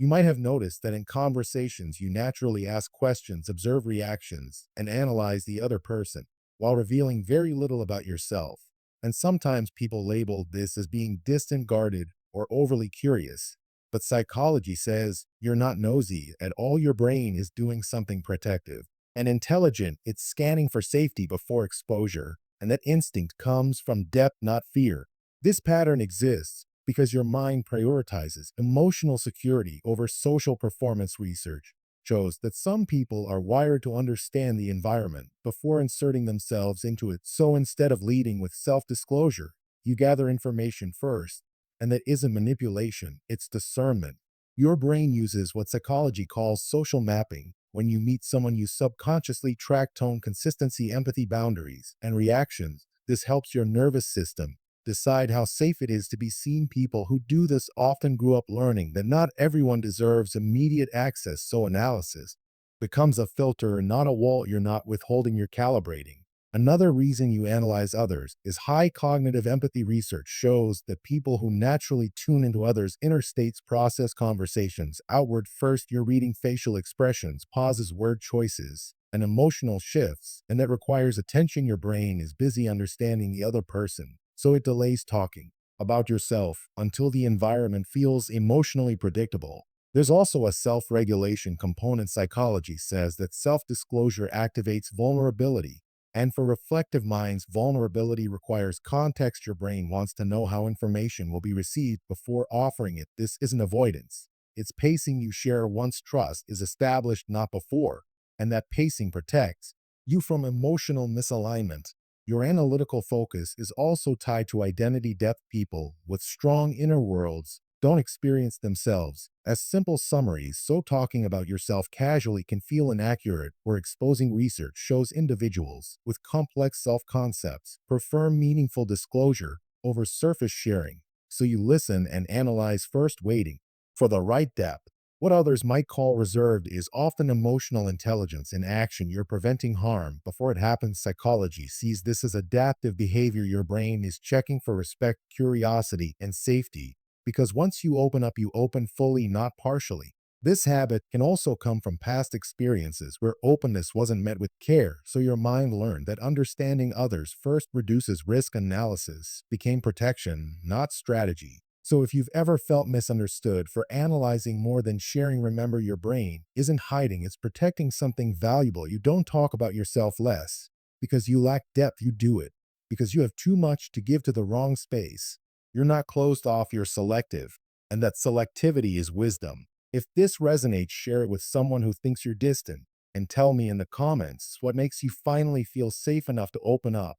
You might have noticed that in conversations, you naturally ask questions, observe reactions, and analyze the other person, while revealing very little about yourself. And sometimes people label this as being distant, guarded, or overly curious. But psychology says you're not nosy at all, your brain is doing something protective. And intelligent, it's scanning for safety before exposure, and that instinct comes from depth, not fear. This pattern exists because your mind prioritizes emotional security over social performance. Research shows that some people are wired to understand the environment before inserting themselves into it. So instead of leading with self-disclosure, you gather information first, and that isn't manipulation, it's discernment. Your brain uses what psychology calls social mapping. When you meet someone, you subconsciously track tone, consistency, empathy, boundaries, and reactions. This helps your nervous system decide how safe it is to be seen. People who do this often grew up learning that not everyone deserves immediate access, so analysis becomes a filter, not a wall. You're not withholding, you're calibrating. Another reason you analyze others is high cognitive empathy. Research shows that people who naturally tune into others' inner states process conversations outward first. You're reading facial expressions, pauses, word choices, and emotional shifts, and that requires attention. Your brain is busy understanding the other person, so it delays talking about yourself until the environment feels emotionally predictable. There's also a self-regulation component. Psychology says that self-disclosure activates vulnerability, and for reflective minds, vulnerability requires context. Your brain wants to know how information will be received before offering it. This isn't avoidance, it's pacing. You share once trust is established, not before, and that pacing protects you from emotional misalignment. Your analytical focus is also tied to identity depth. People with strong inner worlds don't experience themselves as simple summaries, so talking about yourself casually can feel inaccurate or exposing. Research shows individuals with complex self-concepts prefer meaningful disclosure over surface sharing, so you listen and analyze first, waiting for the right depth. What others might call reserved is often emotional intelligence in action. You're preventing harm before it happens. Psychology sees this as adaptive behavior. Your brain is checking for respect, curiosity, and safety, because once you open up, you open fully, not partially. This habit can also come from past experiences where openness wasn't met with care, so your mind learned that understanding others first reduces risk. Analysis became protection, not strategy. So if you've ever felt misunderstood for analyzing more than sharing, remember your brain isn't hiding, it's protecting something valuable. You don't talk about yourself less because you lack depth, you do it because you have too much to give to the wrong space. You're not closed off, you're selective, and that selectivity is wisdom. If this resonates, share it with someone who thinks you're distant, and tell me in the comments what makes you finally feel safe enough to open up.